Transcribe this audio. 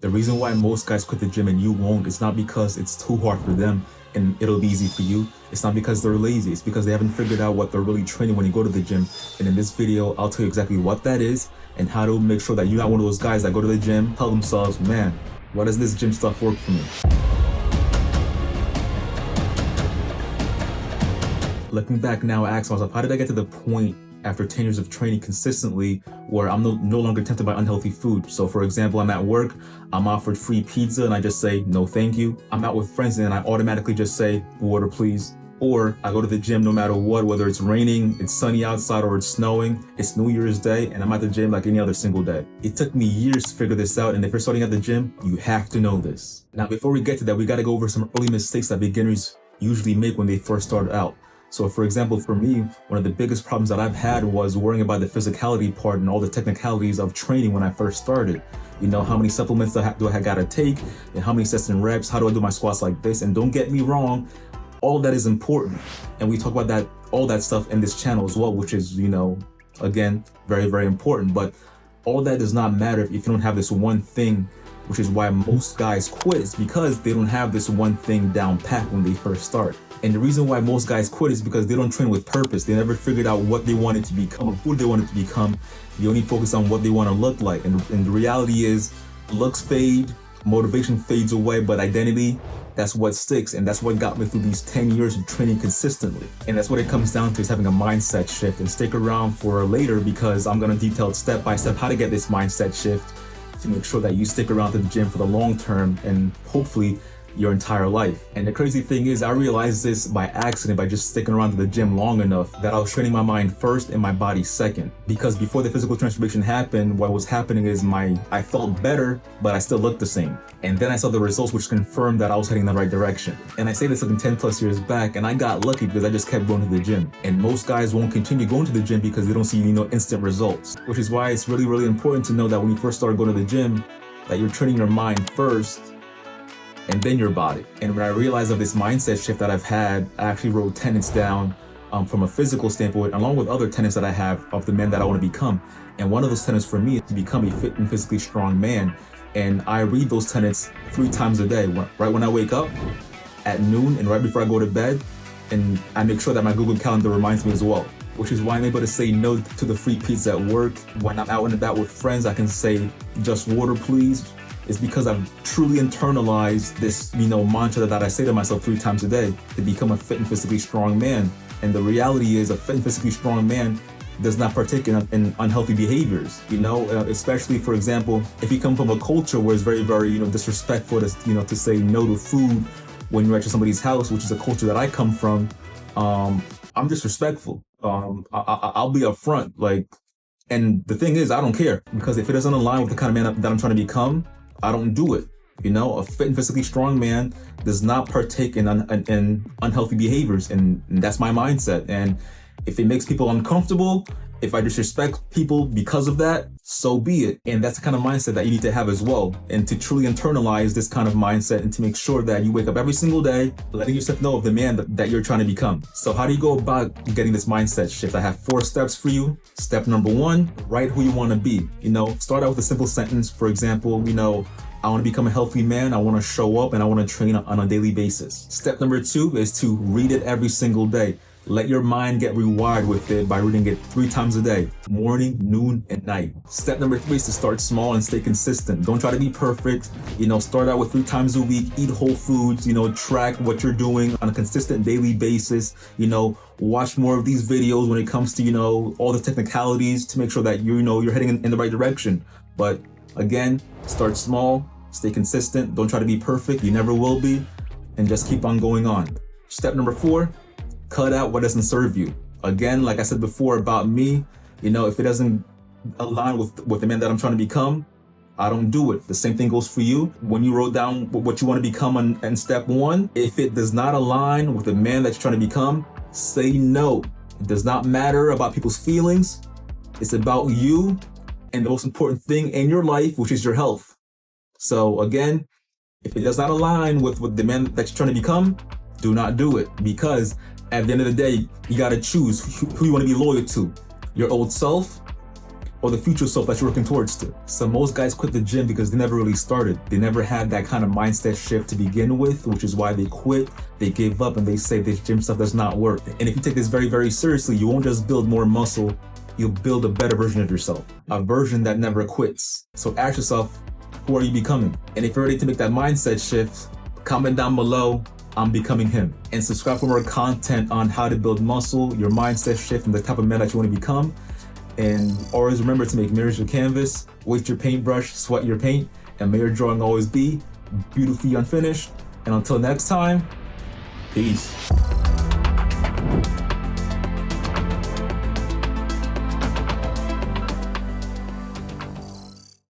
The reason why most guys quit the gym and you won't, it's not because it's too hard for them and it'll be easy for you. It's not because they're lazy. It's because they haven't figured out what they're really training when you go to the gym. And in this video, I'll tell you exactly what that is and how to make sure that you're not one of those guys that go to the gym, tell themselves, man, why does this gym stuff work for me? Looking back now, I ask myself, how did I get to the point after 10 years of training consistently where I'm no longer tempted by unhealthy food? So for example, I'm at work, I'm offered free pizza and I just say, no thank you. I'm out with friends and I automatically just say, water please. Or I go to the gym no matter what, whether it's raining, it's sunny outside, or it's snowing, it's New Year's Day, and I'm at the gym like any other single day. It took me years to figure this out, and if you're starting at the gym, you have to know this. Now, before we get to that, we gotta go over some early mistakes that beginners usually make when they first start out. So for example, for me, one of the biggest problems that I've had was worrying about the physicality part and all the technicalities of training when I first started. You know, how many supplements do I gotta take, and how many sets and reps, how do I do my squats like this? And don't get me wrong, all that is important. And we talk about that, all that stuff in this channel as well, which is, you know, again, very, very important. But all that does not matter if you don't have this one thing, which is why most guys quit, is because they don't have this one thing down pat when they first start. And the reason why most guys quit is because they don't train with purpose. They never figured out what they wanted to become or who they wanted to become. They only focus on what they want to look like. And the reality is, looks fade, motivation fades away, but identity, that's what sticks. And that's what got me through these 10 years of training consistently. And that's what it comes down to, is having a mindset shift. And stick around for later, because I'm going to detail step by step how to get this mindset shift to make sure that you stick around to the gym for the long term and hopefully your entire life. And the crazy thing is, I realized this by accident, by just sticking around to the gym long enough, that I was training my mind first and my body second. Because before the physical transformation happened, what was happening is I felt better, but I still looked the same. And then I saw the results, which confirmed that I was heading in the right direction. And I say this like 10 plus years back, and I got lucky because I just kept going to the gym. And most guys won't continue going to the gym because they don't see, instant results. Which is why it's really, really important to know that when you first start going to the gym, that you're training your mind first and then your body. And when I realized of this mindset shift that I've had, I actually wrote tenets down from a physical standpoint, along with other tenets that I have of the man that I want to become. And one of those tenets for me is to become a fit and physically strong man. And I read those tenets 3 times a day, right when I wake up, at noon, and right before I go to bed. And I make sure that my Google Calendar reminds me as well, which is why I'm able to say no to the free pizza at work. When I'm out and about with friends, I can say, just water please. It's because I've truly internalized this, mantra that I say to myself 3 times a day, to become a fit and physically strong man. And the reality is, a fit and physically strong man does not partake in unhealthy behaviors, especially, for example, if you come from a culture where it's very, very, disrespectful to say no to food when you're at somebody's house, which is a culture that I come from. I'm disrespectful. I'll be upfront, and the thing is, I don't care, because if it doesn't align with the kind of man that I'm trying to become, I don't do it. A fit and physically strong man does not partake in unhealthy behaviors, and that's my mindset. And if it makes people uncomfortable, if I disrespect people because of that, so be it. And that's the kind of mindset that you need to have as well. And to truly internalize this kind of mindset, and to make sure that you wake up every single day letting yourself know of the man that you're trying to become. So how do you go about getting this mindset shift? I have 4 steps for you. Step number 1, write who you want to be. Start out with a simple sentence. For example, I want to become a healthy man. I want to show up and I want to train on a daily basis. Step number 2 is to read it every single day. Let your mind get rewired with it by reading it 3 times a day, morning, noon, and night. Step number 3 is to start small and stay consistent. Don't try to be perfect. Start out with 3 times a week, eat whole foods, track what you're doing on a consistent daily basis. Watch more of these videos when it comes to, all the technicalities, to make sure that you're heading in the right direction. But again, start small, stay consistent. Don't try to be perfect. You never will be. And just keep on going on. Step number 4, cut out what doesn't serve you. Again, like I said before about me, if it doesn't align with the man that I'm trying to become, I don't do it. The same thing goes for you. When you wrote down what you want to become in step 1, if it does not align with the man that you're trying to become, say no. It does not matter about people's feelings. It's about you and the most important thing in your life, which is your health. So again, if it does not align with the man that you're trying to become, do not do it. Because at the end of the day, you got to choose who you want to be loyal to, your old self or the future self that you're working towards to. So most guys quit the gym because they never really started. They never had that kind of mindset shift to begin with, which is why they quit, they give up, and they say this gym stuff does not work. And if you take this very, very seriously, you won't just build more muscle, you'll build a better version of yourself, a version that never quits. So ask yourself, who are you becoming? And if you're ready to make that mindset shift, comment down below, I'm becoming him. And subscribe for more content on how to build muscle, your mindset shift, and the type of man that you want to become. And always remember to make mirrors your canvas, waste your paintbrush, sweat your paint, and may your drawing always be beautifully unfinished. And until next time, peace.